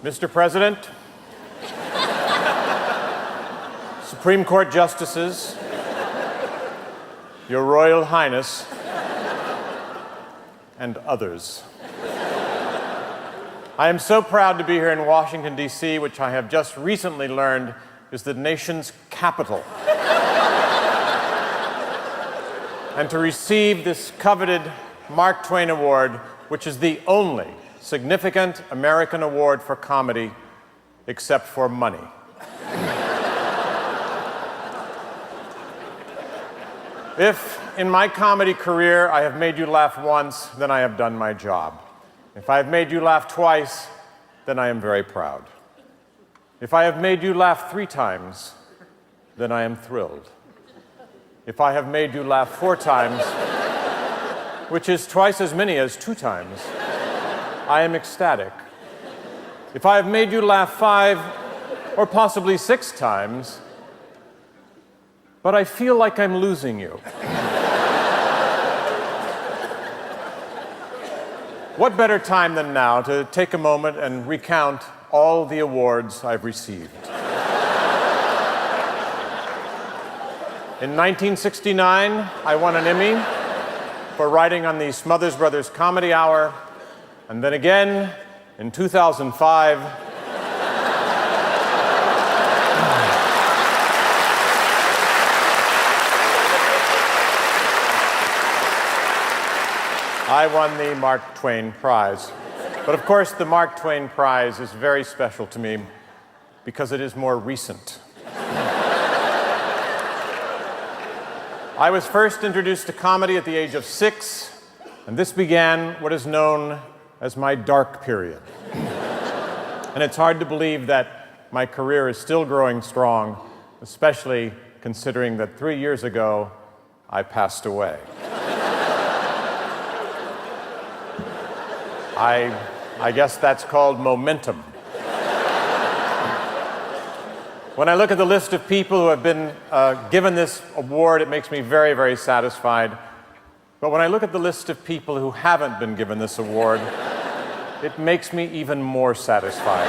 Mr. President, Supreme Court Justices, Your Royal Highness, and others. I am so proud to be here in Washington, D.C., which I have just recently learned is the nation's capital, and to receive this coveted Mark Twain Award, which is the only significant American award for comedy except for money. If in my comedy career I have made you laugh once, then I have done my job. If I have made you laugh twice, then I am very proud. If I have made you laugh 3 times, then I am thrilled. If I have made you laugh 4 times, which is twice as many as 2 times, I am ecstatic. If I have made you laugh 5 or possibly 6 times, but I feel like I'm losing you. What better time than now to take a moment and recount all the awards I've received. In 1969, I won an Emmy for writing on the Smothers Brothers Comedy Hour, and then again in 2005, I won the Mark Twain Prize. But of course, the Mark Twain Prize is very special to me because it is more recent. I was first introduced to comedy at the age of 6, and this began what is known as my dark period. And it's hard to believe that my career is still growing strong, especially considering that 3 years ago, I passed away. I guess that's called momentum. When I look at the list of people who have been given this award, it makes me very, very satisfied. But when I look at the list of people who haven't been given this award, it makes me even more satisfied.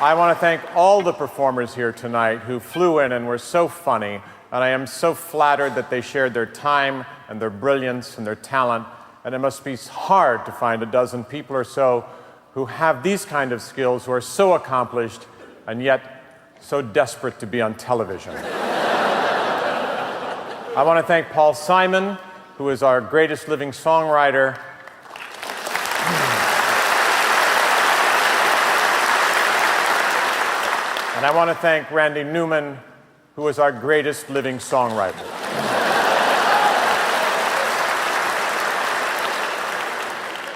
I want to thank all the performers here tonight who flew in and were so funny, and I am so flattered that they shared their time and their brilliance and their talent, and it must be hard to find a dozen people or so who have these kind of skills, who are so accomplished and yet so desperate to be on television. I want to thank Paul Simon, who is our greatest living songwriter. And I want to thank Randy Newman, who is our greatest living songwriter.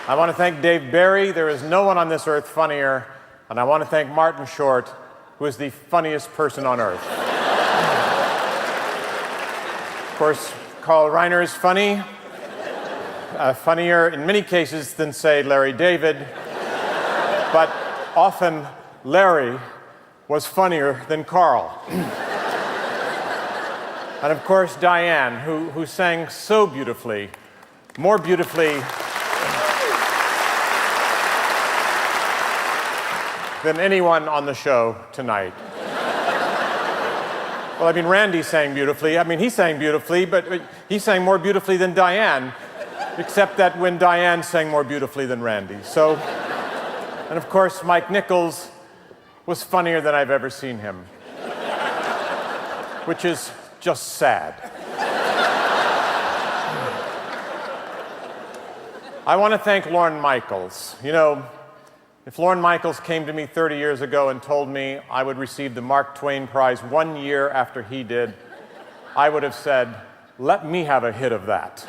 I want to thank Dave Barry. There is no one on this earth funnier. And I want to thank Martin Short, who is the funniest person on earth. Of course, Carl Reiner is funny. Funnier in many cases than, say, Larry David. But often, Larry was funnier than Carl. And of course, Diane, who sang so beautifully, more beautifully than anyone on the show tonight. Well, I mean, Randy sang beautifully. I mean, he sang beautifully, but he sang more beautifully than Diane, except that when Diane sang more beautifully than Randy. So, and of course, Mike Nichols was funnier than I've ever seen him, which is just sad. I want to thank Lorne Michaels. You know, if Lorne Michaels came to me 30 years ago and told me I would receive the Mark Twain Prize 1 year after he did, I would have said, let me have a hit of that.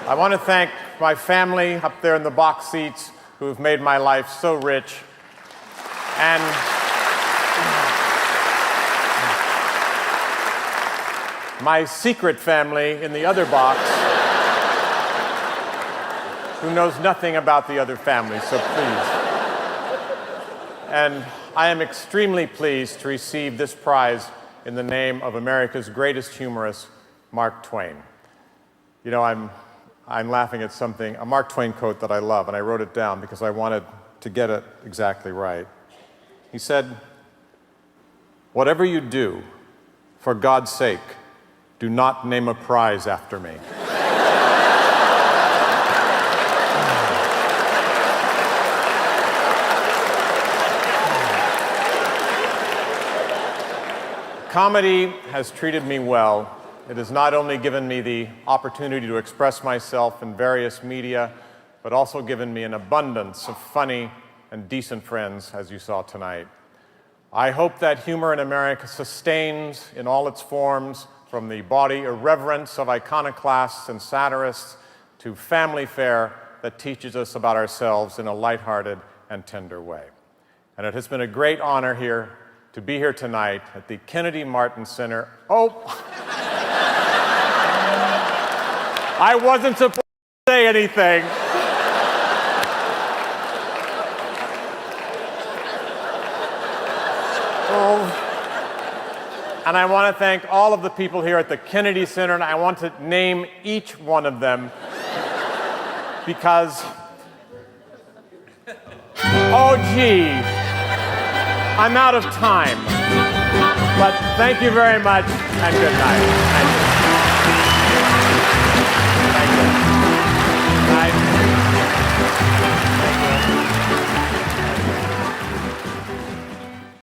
I want to thank my family up there in the box seats who have made my life so rich. And my secret family in the other box who knows nothing about the other family, so please. And I am extremely pleased to receive this prize in the name of America's greatest humorist, Mark Twain. You know, I'm laughing at something, a Mark Twain quote that I love, and I wrote it down because I wanted to get it exactly right. He said, "Whatever you do, for God's sake, do not name a prize after me." Comedy has treated me well. It has not only given me the opportunity to express myself in various media, but also given me an abundance of funny and decent friends, as you saw tonight. I hope that humor in America sustains in all its forms, from the bawdy irreverence of iconoclasts and satirists to family fare that teaches us about ourselves in a lighthearted and tender way. And it has been a great honor to be here tonight at the Kennedy Martin Center. Oh, I wasn't supposed to say anything. And I want to thank all of the people here at the Kennedy Center, and I want to name each one of them because, oh gee, I'm out of time. But thank you very much, and good night. Thank you. Thank you.